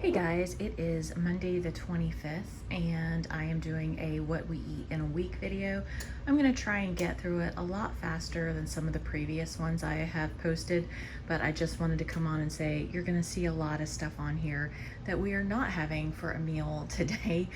Hey guys, it is Monday the 25th and I am doing a what we eat in a week video. I'm going to try and get through it a lot faster than some of the previous ones I have posted, but I just wanted to come on and say you're going to see a lot of stuff on here that we are not having for a meal today,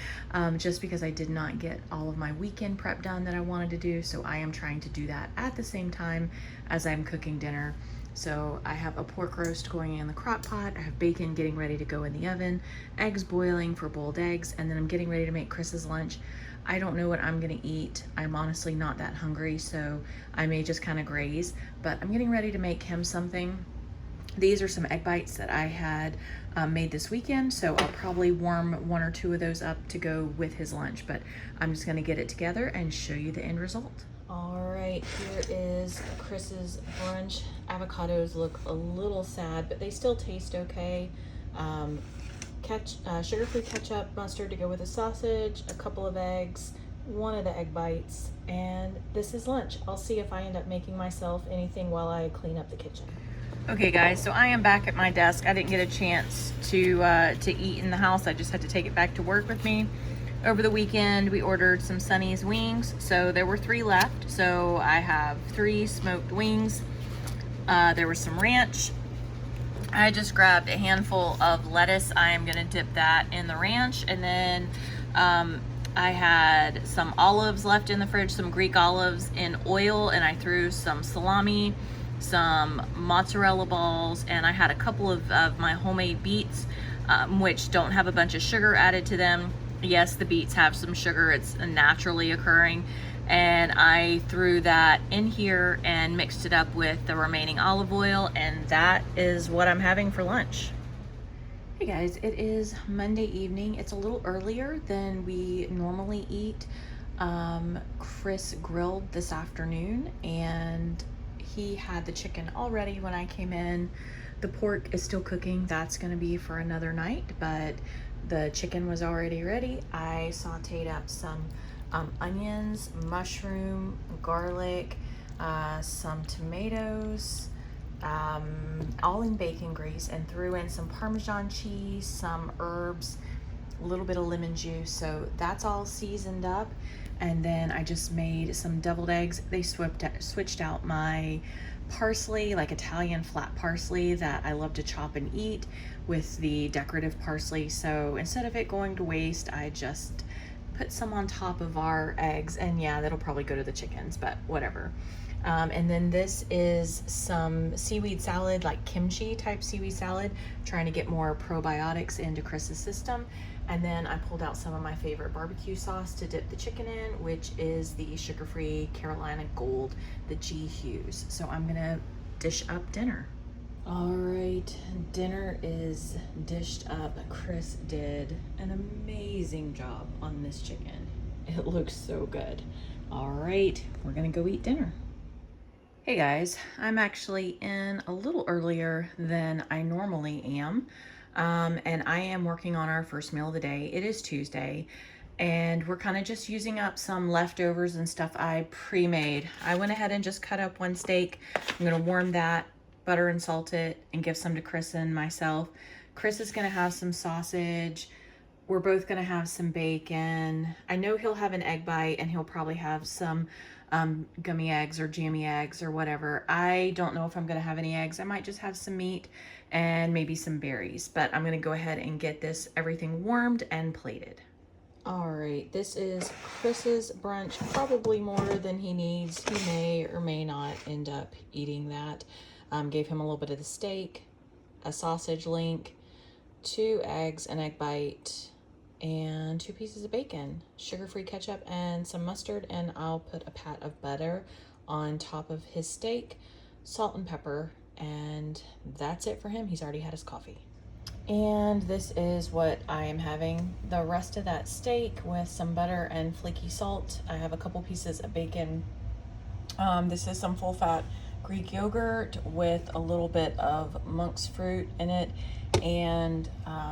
just because I did not get all of my weekend prep done that I wanted to do, so I am trying to do that at the same time as I'm cooking dinner. So I have a pork roast going in the crock pot, I have bacon getting ready to go in the oven, eggs boiling for boiled eggs, and then I'm getting ready to make Chris's lunch. I don't know what I'm gonna eat. I'm honestly not that hungry, so I may just kind of graze, but I'm getting ready to make him something. These are some egg bites that I had made this weekend, so I'll probably warm one or two of those up to go with his lunch, but I'm just gonna get it together and show you the end result. All right, here is Chris's brunch. Avocados look a little sad, but they still taste okay. Sugar-free ketchup, mustard to go with the sausage, a couple of eggs, one of the egg bites, and this is lunch. I'll see if I end up making myself anything while I clean up the kitchen. Okay guys, so I am back at my desk. I didn't get a chance to eat in the house. I just had to take it back to work with me. Over the weekend, we ordered some Sonny's wings. So there were 3 left. So I have 3 smoked wings. There was some ranch. I just grabbed a handful of lettuce. I am gonna dip that in the ranch. And then I had some olives left in the fridge, some Greek olives in oil, and I threw some salami, some mozzarella balls, and I had a couple of my homemade beets, which don't have a bunch of sugar added to them. Yes, the beets have some sugar, it's naturally occurring, and I threw that in here and mixed it up with the remaining olive oil, and that is what I'm having for lunch. Hey guys, it is Monday evening. It's a little earlier than we normally eat. Chris grilled this afternoon and he had the chicken all ready when I came in. The pork is still cooking. That's gonna be for another night, but the chicken was already ready. I sauteed up some onions, mushroom, garlic, some tomatoes, all in bacon grease, and threw in some Parmesan cheese, some herbs, a little bit of lemon juice. So that's all seasoned up. And then I just made some deviled eggs. They switched out my parsley, like Italian flat parsley that I love to chop and eat, with the decorative parsley. So instead of it going to waste, I just put some on top of our eggs, and yeah, that'll probably go to the chickens, but whatever. And then this is some seaweed salad, like kimchi type seaweed salad, trying to get more probiotics into Chris's system. And then I pulled out some of my favorite barbecue sauce to dip the chicken in, which is the sugar-free Carolina Gold, the G Hughes. So I'm gonna dish up dinner. All right, dinner is dished up. Chris did an amazing job on this chicken. It looks so good. All right, we're gonna go eat dinner. Hey guys, I'm actually in a little earlier than I normally am. And I am working on our first meal of the day. It is Tuesday, and we're kind of just using up some leftovers and stuff I pre-made. I went ahead and just cut up one steak. I'm gonna warm that, butter and salt it, and give some to Chris and myself. Chris is gonna have some sausage. We're both gonna have some bacon. I know he'll have an egg bite, and he'll probably have some gummy eggs or jammy eggs or whatever. I don't know if I'm gonna have any eggs. I might just have some meat and maybe some berries, but I'm gonna go ahead and get everything warmed and plated. All right, this is Chris's brunch, probably more than he needs. He may or may not end up eating that. Gave him a little bit of the steak, a sausage link, 2 eggs, an egg bite, and 2 pieces of bacon, sugar-free ketchup, and some mustard, and I'll put a pat of butter on top of his steak, salt and pepper, and that's it for him. He's already had his coffee. And this is what I am having. The rest of that steak with some butter and flaky salt. I have a couple pieces of bacon. This is some full-fat Greek yogurt with a little bit of monk's fruit in it, and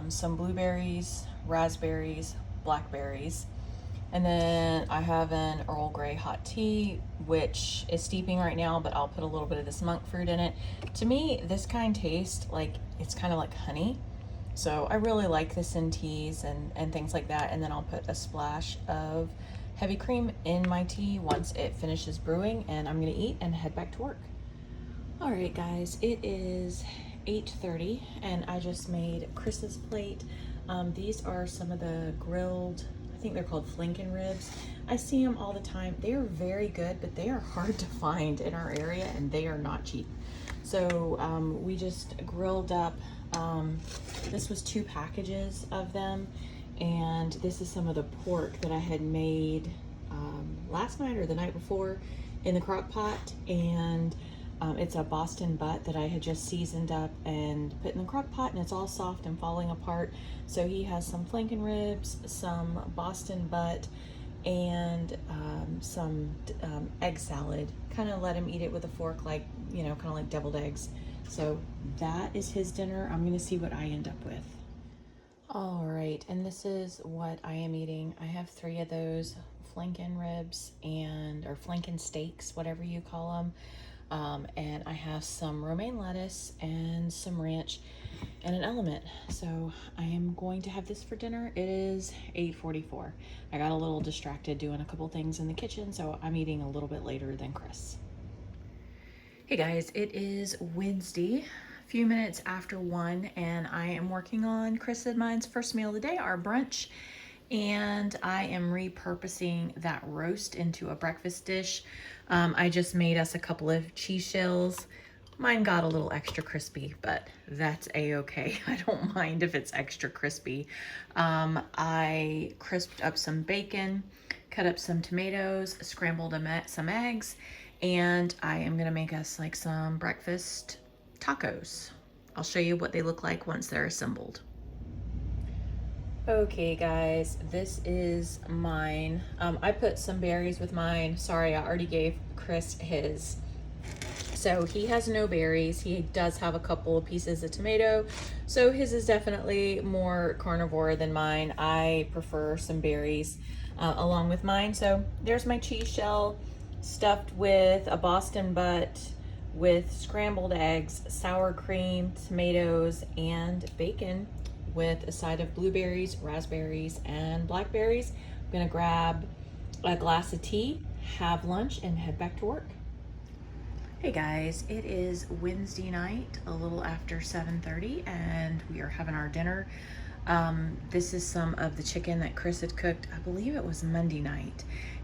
some blueberries, raspberries, blackberries. And then I have an Earl Grey hot tea, which is steeping right now, but I'll put a little bit of this monk fruit in it. To me, this kind tastes like, it's kind of like honey. So I really like the Santies and things like that. And then I'll put a splash of heavy cream in my tea once it finishes brewing, and I'm gonna eat and head back to work. All right, guys, it is 8:30 and I just made Chris's plate. These are some of the grilled, I think they're called flanken ribs. I see them all the time. They are very good, but they are hard to find in our area and they are not cheap. So we just grilled up, this was 2 packages of them, and this is some of the pork that I had made last night or the night before in the crock pot, and it's a Boston butt that I had just seasoned up and put in the crock pot, and it's all soft and falling apart. So he has some flanken ribs, some Boston butt, and some egg salad. Kind of let him eat it with a fork, like, you know, kind of like deviled eggs. So that is his dinner. I'm gonna see what I end up with. All right, and this is what I am eating. I have 3 of those flanken ribs or flanken steaks, whatever you call them. And I have some romaine lettuce and some ranch and an element. So I am going to have this for dinner. It is 8:44. I got a little distracted doing a couple things in the kitchen, so I'm eating a little bit later than Chris. Hey guys, it is Wednesday, a few minutes after 1, and I am working on Chris and mine's first meal of the day, our brunch. And I am repurposing that roast into a breakfast dish. I just made us a couple of cheese shells. Mine got a little extra crispy, but that's a-okay. I don't mind if it's extra crispy. I crisped up some bacon, cut up some tomatoes, scrambled some eggs, and I am gonna make us like some breakfast tacos. I'll show you what they look like once they're assembled. Okay guys, this is mine. I put some berries with mine. Sorry, I already gave Chris his. So he has no berries. He does have a couple of pieces of tomato. So his is definitely more carnivore than mine. I prefer some berries along with mine. So there's my cheese shell stuffed with a Boston butt with scrambled eggs, sour cream, tomatoes, and bacon, with a side of blueberries, raspberries, and blackberries. I'm gonna grab a glass of tea, have lunch, and head back to work. Hey guys, it is Wednesday night, a little after 7:30, and we are having our dinner. This is some of the chicken that Chris had cooked. I believe it was Monday night.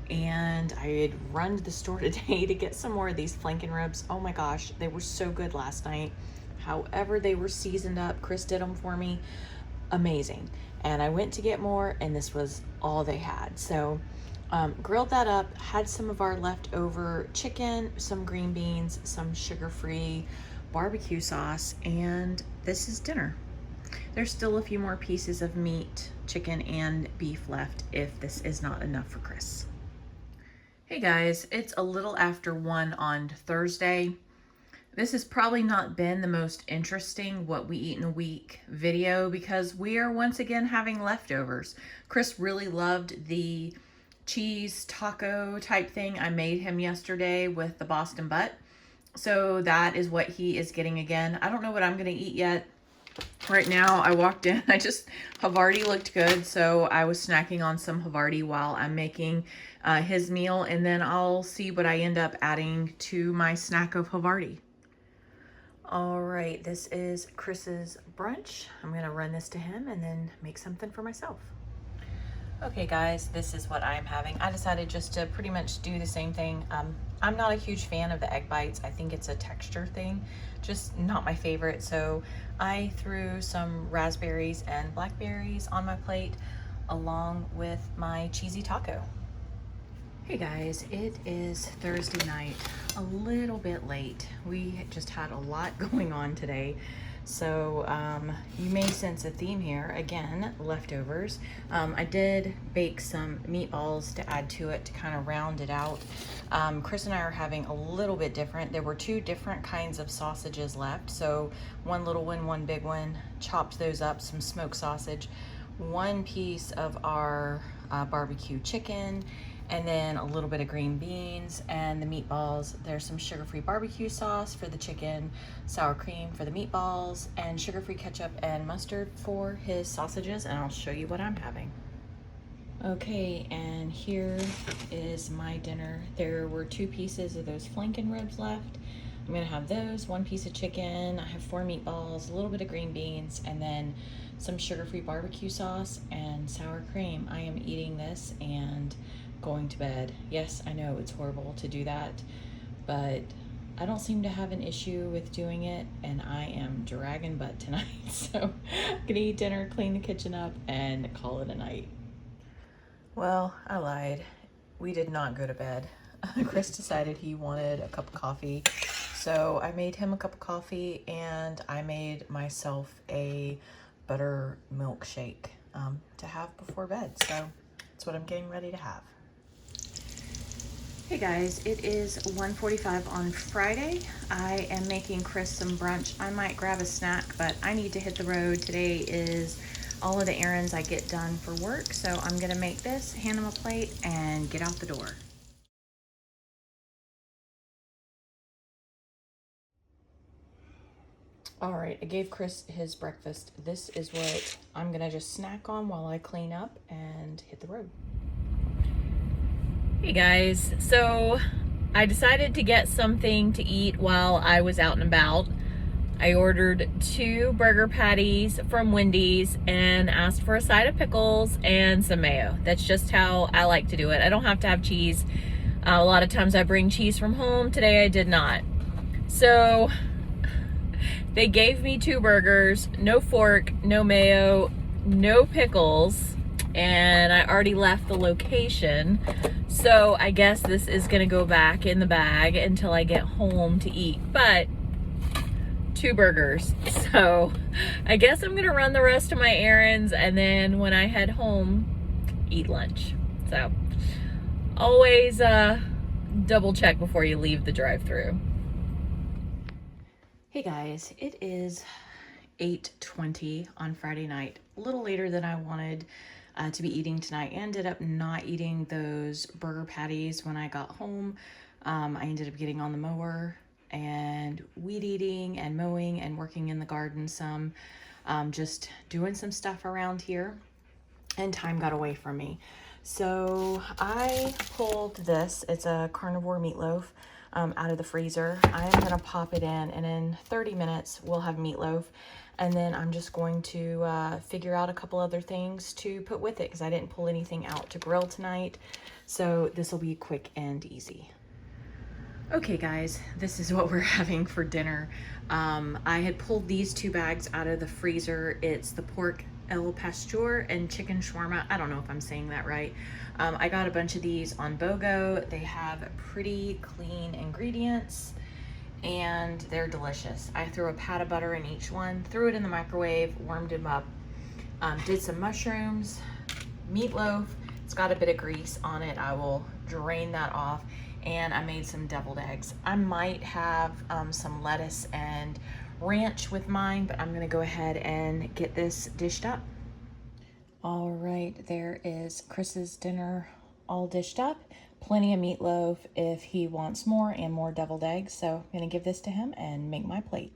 And I had run to the store today to get some more of these flanken ribs. Oh my gosh, they were so good last night. However, they were seasoned up. Chris did them for me. Amazing. And I went to get more, and this was all they had. So grilled that up, had some of our leftover chicken, some green beans, some sugar-free barbecue sauce, and this is dinner. There's still a few more pieces of meat, chicken, and beef left if this is not enough for Chris. Hey guys, it's a little after 1 on Thursday. This has probably not been the most interesting what we eat in a week video because we are once again having leftovers. Chris really loved the cheese taco type thing I made him yesterday with the Boston butt. So that is what he is getting again. I don't know what I'm gonna eat yet. Right now I walked in, Havarti looked good, so I was snacking on some Havarti while I'm making his meal, and then I'll see what I end up adding to my snack of Havarti. All right, this is Chris's brunch. I'm gonna run this to him and then make something for myself. Okay guys, this is what I'm having. I decided just to pretty much do the same thing. I'm not a huge fan of the egg bites. I think it's a texture thing, just not my favorite. So I threw some raspberries and blackberries on my plate along with my cheesy taco. Hey guys, it is Thursday night, a little bit late. We just had a lot going on today. So you may sense a theme here. Again, leftovers. I did bake some meatballs to add to it to kind of round it out. Chris and I are having a little bit different. There were 2 different kinds of sausages left. So one little one, one big one. Chopped those up, some smoked sausage, 1 piece of our barbecue chicken, and then a little bit of green beans and the meatballs. There's some sugar-free barbecue sauce for the chicken, sour cream for the meatballs, and sugar-free ketchup and mustard for his sausages, and I'll show you what I'm having. Okay, and here is my dinner. There were 2 pieces of those flanken ribs left. I'm gonna have those, 1 piece of chicken, I have 4 meatballs, a little bit of green beans, and then some sugar-free barbecue sauce and sour cream. I am eating this and going to bed. Yes, I know it's horrible to do that, but I don't seem to have an issue with doing it, and I am dragging butt tonight. So I'm gonna eat dinner, clean the kitchen up, and call it a night. Well, I lied. We did not go to bed. Chris decided he wanted a cup of coffee, so I made him a cup of coffee, and I made myself a butter milkshake to have before bed. So that's what I'm getting ready to have. Hey guys, it is 1:45 on Friday. I am making Chris some brunch. I might grab a snack, but I need to hit the road. Today is all of the errands I get done for work, so I'm gonna make this, hand him a plate, and get out the door. All right, I gave Chris his breakfast. This is what I'm gonna just snack on while I clean up and hit the road. Hey guys, so I decided to get something to eat while I was out and about. I ordered 2 burger patties from Wendy's and asked for a side of pickles and some mayo. That's just how I like to do it. I don't have to have cheese. A lot of times I bring cheese from home. Today I did not. So they gave me 2 burgers, no fork, no mayo, no pickles, and I already left the location. So I guess this is gonna go back in the bag until I get home to eat. But 2 burgers. So I guess I'm gonna run the rest of my errands, and then when I head home, eat lunch. So always double check before you leave the drive-thru. Hey guys, it is 8:20 on Friday night. A little later than I wanted to be eating tonight. I ended up not eating those burger patties when I got home. I ended up getting on the mower and weed eating and mowing and working in the garden some, just doing some stuff around here, and time got away from me. So I pulled this. It's a Carnivore meatloaf out of the freezer. I'm gonna pop it in, and in 30 minutes we'll have meatloaf, and then I'm just going to figure out a couple other things to put with it because I didn't pull anything out to grill tonight. So this will be quick and easy. Okay guys, this is what we're having for dinner. I had pulled these 2 bags out of the freezer. It's the pork El Pastor and chicken shawarma. I don't know if I'm saying that right. I got a bunch of these on BOGO. They have pretty clean ingredients and they're delicious. I threw a pat of butter in each one, threw it in the microwave, warmed them up, did some mushrooms, meatloaf. It's got a bit of grease on it. I will drain that off. And I made some deviled eggs. I might have some lettuce and ranch with mine, but I'm gonna go ahead and get this dished up. All right, there is Chris's dinner all dished up. Plenty of meatloaf if he wants more, and more deviled eggs. So I'm gonna give this to him and make my plate.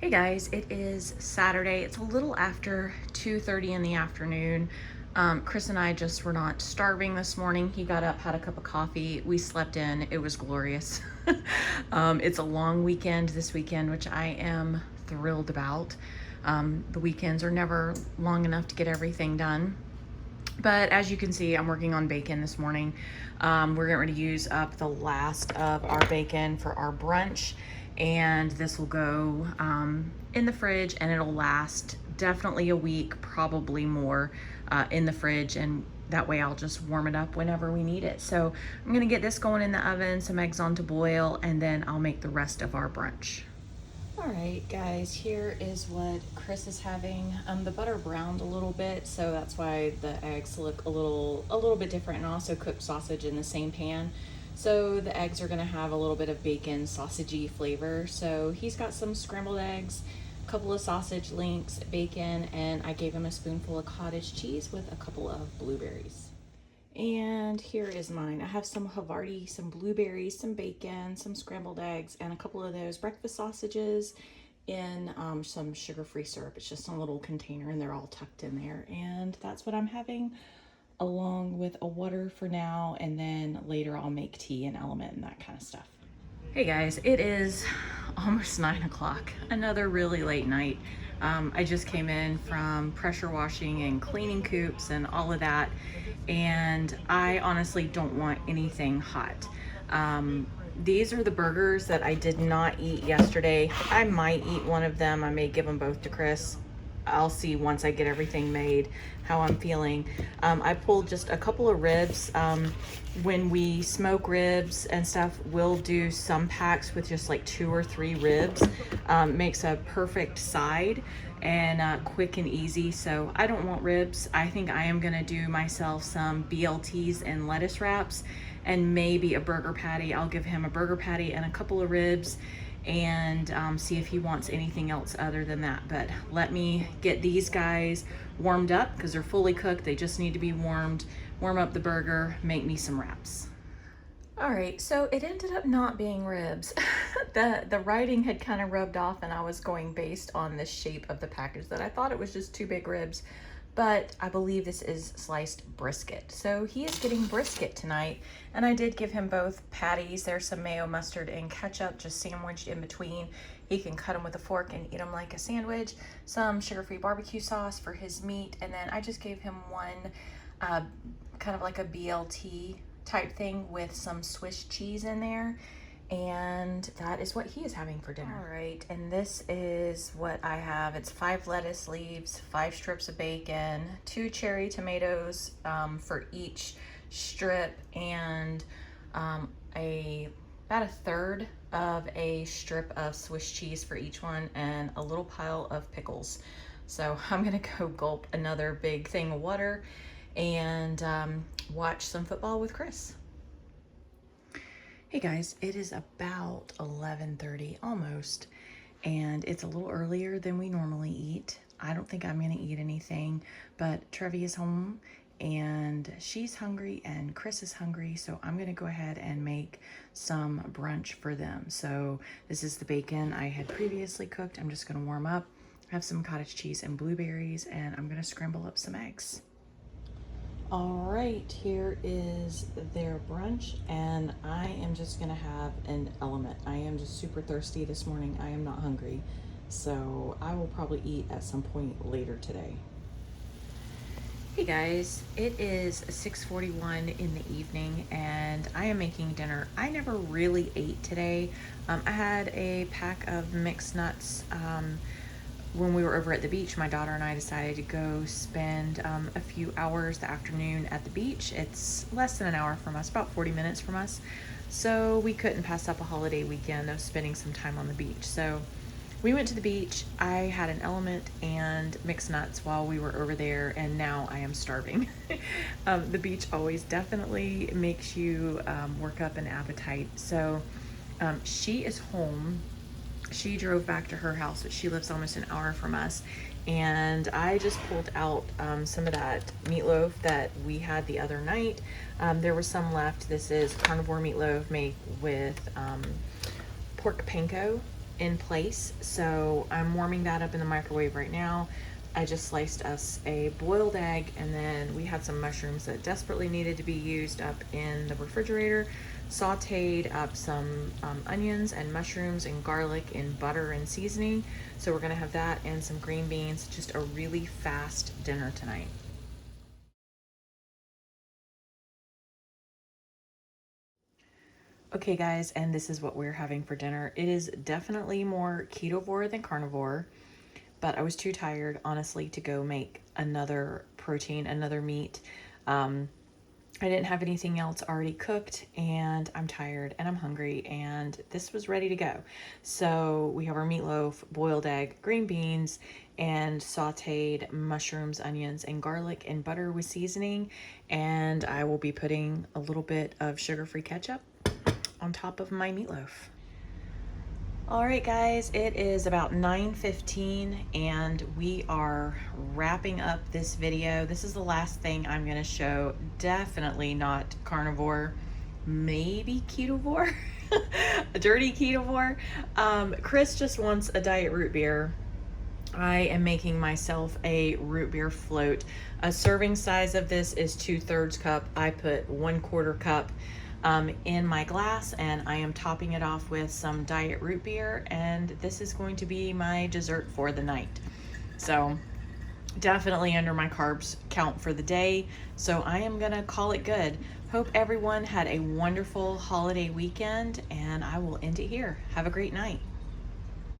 Hey guys, it is Saturday. It's a little after 2:30 in the afternoon. Chris and I just were not starving this morning. He got up, had a cup of coffee. We slept in. It was glorious. It's a long weekend this weekend, which I am thrilled about. The weekends are never long enough to get everything done. But as you can see, I'm working on bacon this morning. We're getting ready to use up the last of our bacon for our brunch. And this will go in the fridge, and it'll last definitely a week, probably more, in the fridge, and that way I'll just warm it up whenever we need it. So I'm gonna get this going in the oven, some eggs on to boil, and then I'll make the rest of our brunch. All right, guys, here is what Chris is having. The butter browned a little bit, so that's why the eggs look a little bit different, and also cooked sausage in the same pan. So the eggs are gonna have a little bit of bacon, sausagey flavor. So he's got some scrambled eggs, a couple of sausage links, bacon, and I gave him a spoonful of cottage cheese with a couple of blueberries. And here is mine. I have some Havarti, some blueberries, some bacon, some scrambled eggs, and a couple of those breakfast sausages in some sugar-free syrup. It's just in a little container and they're all tucked in there. And that's what I'm having, along with a water for now, and then later I'll make tea and element and that kind of stuff. Hey guys, it is almost 9 o'clock, another really late night. I just came in from pressure washing and cleaning coops and all of that, and I honestly don't want anything hot. These are the burgers that I did not eat yesterday. I might eat one of them. I may give them both to Chris. I'll see once I get everything made how I'm feeling. I pulled just a couple of ribs. When we smoke ribs and stuff, we'll do some packs with just like 2 or 3 ribs. Makes a perfect side and quick and easy. So I don't want ribs. I think I am gonna do myself some BLTs and lettuce wraps and maybe a burger patty. I'll give him a burger patty and a couple of ribs and see if he wants anything else other than that. But let me get these guys warmed up because they're fully cooked. They just need to be warmed. Warm up the burger, make me some wraps. All right, so it ended up not being ribs. The writing had kind of rubbed off and I was going based on the shape of the package that I thought it was just 2 big ribs, but I believe this is sliced brisket. So he is getting brisket tonight, and I did give him both patties. There's some mayo, mustard, and ketchup just sandwiched in between. He can cut them with a fork and eat them like a sandwich. Some sugar-free barbecue sauce for his meat, and then I just gave him one kind of like a BLT type thing with some Swiss cheese in there. And that is what he is having for dinner. All right, and this is what I have. It's 5 lettuce leaves, 5 strips of bacon, 2 cherry tomatoes for each strip, and about a third of a strip of Swiss cheese for each one, and a little pile of pickles. So I'm gonna go gulp another big thing of water and watch some football with Chris. Hey guys, it is about 11:30 almost, and it's a little earlier than we normally eat. I don't think I'm gonna eat anything, but Trevi is home and she's hungry and Chris is hungry, so I'm gonna go ahead and make some brunch for them. So this is the bacon I had previously cooked. I'm just gonna warm up, have some cottage cheese and blueberries, and I'm gonna scramble up some eggs. All right, here is their brunch, and I am just gonna have an element. I am just super thirsty this morning. I am not hungry, so I will probably eat at some point later today. Hey guys, it is 6:41 in the evening and I am making dinner. I never really ate today. I had a pack of mixed nuts. When we were over at the beach, my daughter and I decided to go spend a few hours the afternoon at the beach. It's less than an hour from us, about 40 minutes from us. So we couldn't pass up a holiday weekend of spending some time on the beach. So we went to the beach. I had an element and mixed nuts while we were over there, and now I am starving. The beach always definitely makes you work up an appetite. So she is home. She drove back to her house, but she lives almost an hour from us. And I just pulled out some of that meatloaf that we had the other night. There was some left. This is carnivore meatloaf made with pork panko in place. So I'm warming that up in the microwave right now. I just sliced us a boiled egg, and then we had some mushrooms that desperately needed to be used up in the refrigerator. Sauteed up some onions and mushrooms and garlic in butter and seasoning. So we're gonna have that and some green beans. Just a really fast dinner tonight. Okay guys, and this is what we're having for dinner. It is definitely more ketovore than carnivore, but I was too tired, honestly, to go make another protein, another meat. I didn't have anything else already cooked, and I'm tired and I'm hungry, and this was ready to go. So we have our meatloaf, boiled egg, green beans, and sauteed mushrooms, onions, and garlic in butter with seasoning. And I will be putting a little bit of sugar-free ketchup on top of my meatloaf. All right, guys, it is about 9:15 and we are wrapping up this video. This is the last thing I'm going to show. Definitely not carnivore, maybe ketovore, a dirty ketovore. Chris just wants a diet root beer. I am making myself a root beer float. A serving size of this is 2/3 cup. I put 1/4 cup in my glass, and I am topping it off with some diet root beer, and this is going to be my dessert for the night. So definitely under my carbs count for the day, so I am gonna call it good. Hope everyone had a wonderful holiday weekend, and I will end it here. Have a great night.